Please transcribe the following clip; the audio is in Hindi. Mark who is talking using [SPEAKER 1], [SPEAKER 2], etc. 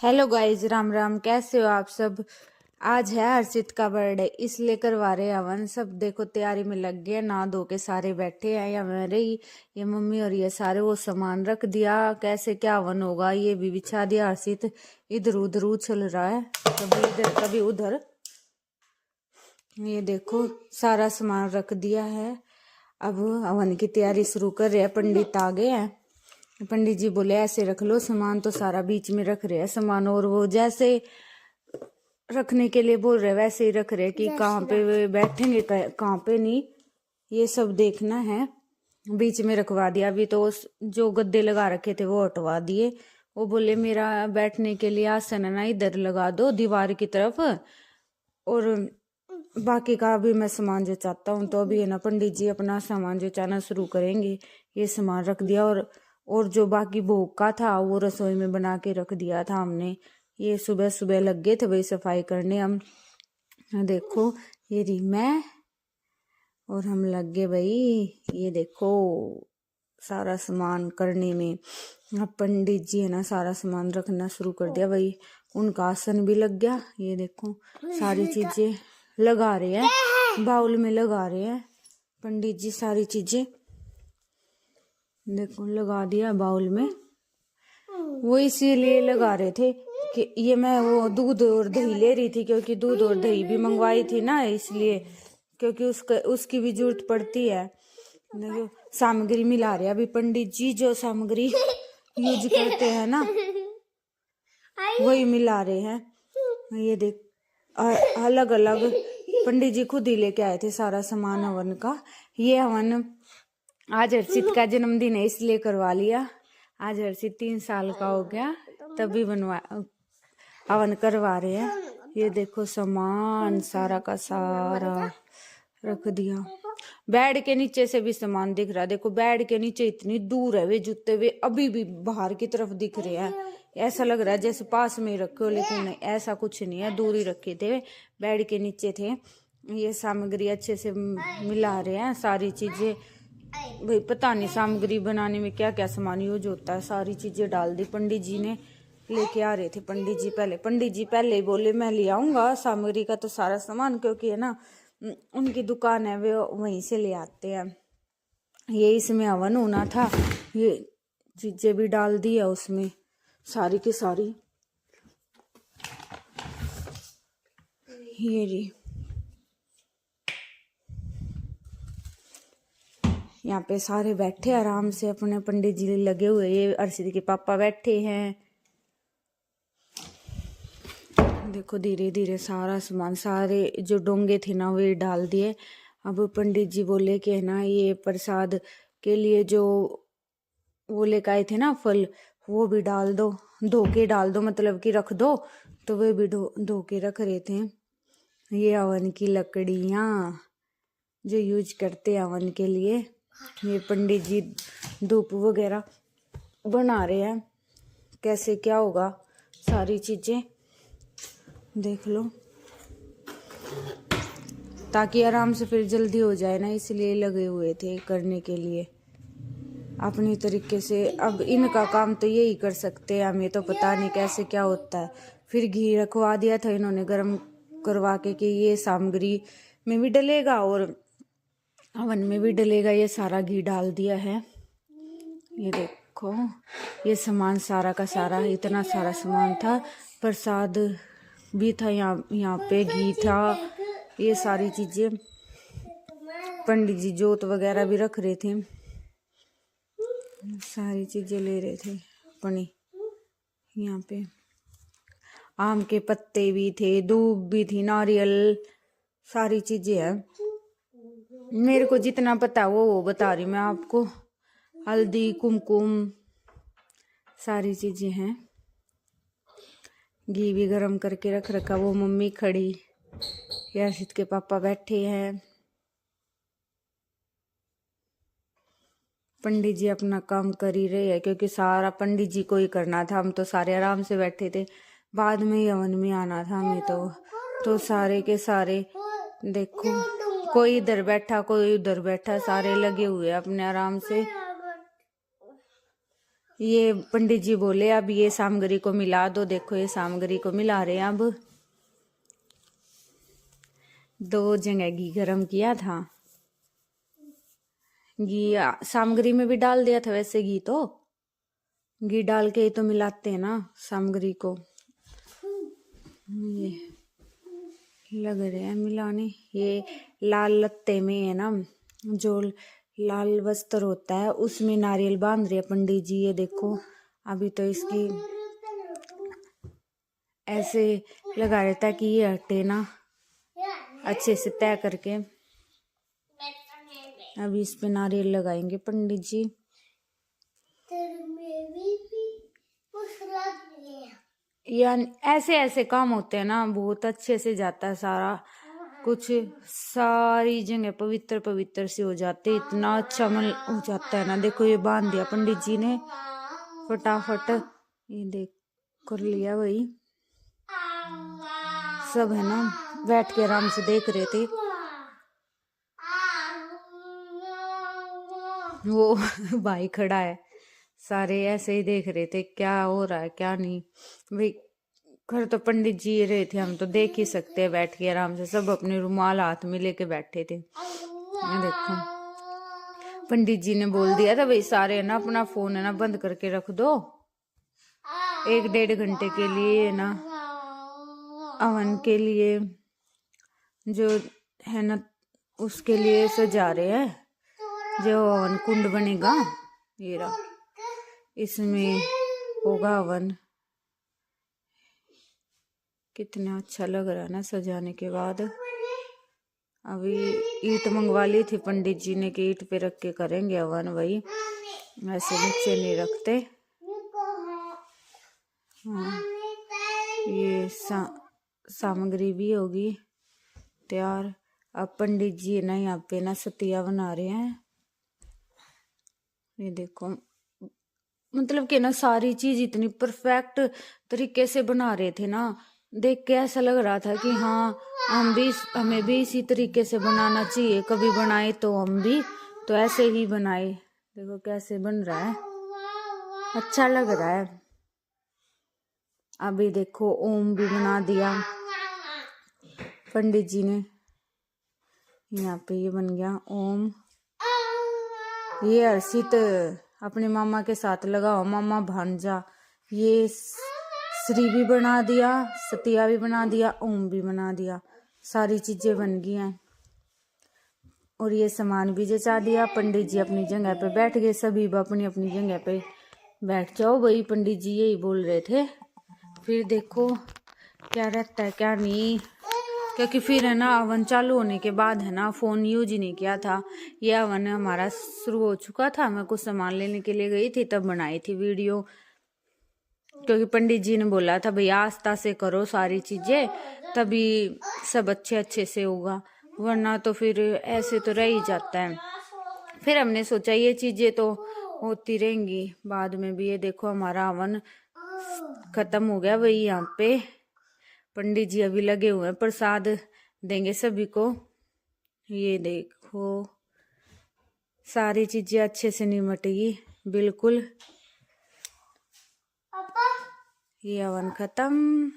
[SPEAKER 1] Hello guys, Ram Ram. कैसे हो आप सब। आज है हर्षित का बर्थडे, इसलिए करवा रहे हवन। सब देखो तैयारी में लग गए, नहा धो के सारे बैठे हैं। या मेरे ही ये मम्मी और ये सारे वो सामान रख दिया। कैसे क्या हवन होगा ये भी बिछा दिया। हर्षित इधर उधर उछल रहा है, कभी इधर कभी उधर। ये देखो सारा सामान रख दिया है। अब हवन की तैयारी शुरू कर रहे हैं। पंडित आ गए हैं। पंडित जी बोले ऐसे रख लो सामान, तो सारा बीच में रख रहे हैं सामान। और वो जैसे रखने के लिए बोल रहे वैसे ही रख रहे कि कहाँ पे वे बैठेंगे कहाँ पे नहीं, ये सब देखना है। बीच में रखवा दिया। अभी तो जो गद्दे लगा रखे थे वो हटवा दिए। वो बोले मेरा बैठने के लिए आसन है ना, इधर लगा दो दीवार की तरफ, और बाकी का भी मैं सामान जो चाहता हूँ। तो अभी है ना पंडित जी अपना सामान जो चाहना शुरू करेंगे। ये सामान रख दिया, और जो बाकी भोग का था वो रसोई में बना के रख दिया था हमने। ये सुबह सुबह लग गए थे वही सफाई करने हम। देखो ये रही मैं, और हम लग गए भाई। ये देखो सारा सामान करने में। अब पंडित जी है ना सारा सामान रखना शुरू कर दिया भाई। उनका आसन भी लग गया। ये देखो सारी चीजें लगा रहे हैं, बाउल में लगा रहे हैं पंडित जी सारी चीजें। देखो लगा दिया बाउल में। वो इसीलिए लगा रहे थे कि ये मैं वो दूध और दही ले रही थी, क्योंकि दूध और दही भी मंगवाई थी ना, इसलिए क्योंकि उसकी भी जरूरत पड़ती है। देखो सामग्री मिला रहे अभी पंडित जी। जो सामग्री यूज करते हैं ना वही मिला रहे हैं। ये देख अलग अलग पंडित जी खुद ही लेके आए थे सारा सामान हवन का। ये हवन आज हर्षित का जन्मदिन है इसलिए करवा लिया। आज हर्षित 3 साल का हो गया, तभी हवन करवा रहे हैं। ये देखो सामान सारा का सारा रख दिया। बेड के नीचे से भी सामान दिख रहा है। देखो बेड के नीचे इतनी दूर है वे जूते, वे अभी भी बाहर की तरफ दिख रहे हैं। ऐसा लग रहा है जैसे पास में ही रखे हो, लेकिन नहीं, ऐसा कुछ नहीं है, दूर ही रखे थे। बेड के नीचे थे। ये सामग्री अच्छे से मिला रहे हैं सारी चीजें। भाई पता नहीं सामग्री बनाने में क्या क्या सामान यूज होता है। सारी चीजें डाल दी पंडित जी ने। लेके आ रहे थे पंडित जी पहले ही बोले मैं ले आऊंगा सामग्री का तो सारा सामान, क्योंकि है ना उनकी दुकान है, वे वहीं से ले आते हैं। ये इसमें हवन होना था, ये चीजें भी डाल दी है उसमें सारी की सारी। ये रही यहाँ पे सारे बैठे आराम से अपने, पंडित जी लगे हुए। ये अर्षित के पापा बैठे हैं। देखो धीरे धीरे सारा सामान, सारे जो डोंगे थे ना वे डाल दिए। अब पंडित जी बोले कि है ना ये प्रसाद के लिए जो वो लेकर आए थे ना फल, वो भी डाल दो, धो के डाल दो, मतलब कि रख दो। तो वे भी धो के रख रहे थे। ये हवन की लकड़ियाँ जो यूज करते हैं हवन के लिए। ये पंडित जी धूप वगैरह बना रहे हैं। कैसे क्या होगा सारी चीजें देख लो, ताकि आराम से फिर जल्दी हो जाए ना, इसलिए लगे हुए थे करने के लिए अपनी तरीके से। अब इनका काम तो यही कर सकते हैं, हमें तो पता नहीं कैसे क्या होता है। फिर घी रखवा दिया था इन्होंने गर्म करवा के कि ये सामग्री में भी डलेगा और हवन में भी डलेगा। ये सारा घी डाल दिया है। ये देखो ये सामान सारा का सारा, इतना सारा सामान था। प्रसाद भी था यहाँ पे, घी था, ये सारी चीजें। पंडित जी जोत वगैरह भी रख रहे थे, सारी चीजें ले रहे थे अपनी। यहाँ पे आम के पत्ते भी थे, दूब भी थी, नारियल, सारी चीजें हैं। मेरे को जितना पता वो बता रही मैं आपको। हल्दी कुमकुम सारी चीजें हैं। घी भी गरम करके रख रखा। वो मम्मी खड़ी, हर्षित के पापा बैठे हैं। पंडित जी अपना काम कर ही रहे हैं, क्योंकि सारा पंडित जी को ही करना था। हम तो सारे आराम से बैठे थे, बाद में ही हवन में आना था हमें तो सारे के सारे देखो, कोई इधर बैठा कोई उधर बैठा, सारे लगे हुए अपने आराम से। ये पंडित जी बोले अब ये सामग्री को मिला दो। देखो ये सामग्री को मिला रहे हैं। अब 2 जगह घी गरम किया था। घी सामग्री में भी डाल दिया था वैसे। घी डाल के ही तो मिलाते हैं ना सामग्री को। ये लग रहे हैं मिलाने। ये लाल लत्ते में है ना, जो लाल वस्त्र होता है उसमें नारियल बांध रहे हैं पंडित जी। ये देखो अभी तो इसकी ऐसे लगा रहता है कि ये हटे ना, अच्छे से तय करके अभी इस पे नारियल लगाएंगे पंडित जी। यानी ऐसे ऐसे काम होते हैं ना, बहुत अच्छे से जाता है सारा कुछ। सारी जगह पवित्र पवित्र से हो जाते, इतना अच्छा मन हो जाता है ना। देखो ये बांध दिया पंडित जी ने फटाफट। ये देख कर लिया वही सब है ना, बैठ के आराम से देख रहे थे। वो भाई खड़ा है, सारे ऐसे ही देख रहे थे क्या हो रहा है क्या नहीं। भाई घर तो पंडित जी रहे थे, हम तो देख ही सकते हैं बैठ के आराम से। सब अपने रुमाल हाथ में लेके बैठे थे। देखो पंडित जी ने बोल दिया था भाई सारे ना अपना फोन है ना बंद करके रख दो 1-1.5 घंटे के लिए ना, हवन के लिए जो है ना उसके लिए सजा रहे हैं। जो हवन कुंड बनेगा ये रहा, इसमें होगा हवन। कितना अच्छा लग रहा है ना सजाने के बाद। अभी ईंट मंगवा ली थी पंडित जी ने कि ईंट पे रख के करेंगे हवन, वही ऐसे नीचे नहीं रखते। हाँ ये सामग्री भी होगी तैयार। अब पंडित जी ना यहाँ पे ना सतिया बना रहे हैं। ये देखो मतलब कि ना सारी चीज इतनी परफेक्ट तरीके से बना रहे थे ना, देख के ऐसा लग रहा था कि हाँ हमें भी इसी तरीके से बनाना चाहिए। कभी बनाए तो हम भी तो ऐसे ही बनाए। देखो कैसे बन रहा है, अच्छा लग रहा है। अभी देखो ओम भी बना दिया पंडित जी ने। यहाँ पे ये बन गया ओम। ये हर्षित अपने मामा के साथ लगाओ, मामा भांजा। ये श्री भी बना दिया, सतिया भी बना दिया, ओम भी बना दिया। सारी चीजें बन गई हैं। और ये सामान भी जचा दिया। पंडित जी अपनी जगह पे बैठ गए। सभी अपनी अपनी जगह पे बैठ जाओ भाई, पंडित जी यही बोल रहे थे। फिर देखो क्या रहता है क्या नहीं, क्योंकि फिर है ना हवन चालू होने के बाद है ना फोन यूज ही नहीं किया था। यह हवन हमारा शुरू हो चुका था। मैं कुछ सामान लेने के लिए गई थी तब बनाई थी वीडियो, क्योंकि पंडित जी ने बोला था भैया आस्था से करो सारी चीजें, तभी सब अच्छे से होगा, वरना तो फिर ऐसे तो रह ही जाता है। फिर हमने सोचा ये चीजें तो होती रहेंगी बाद में भी। ये देखो हमारा हवन खत्म हो गया। वही यहाँ पे पंडित जी अभी लगे हुए हैं, प्रसाद देंगे सभी को। ये देखो सारी चीजें अच्छे से निमटेगी बिल्कुल। ये हवन खत्म।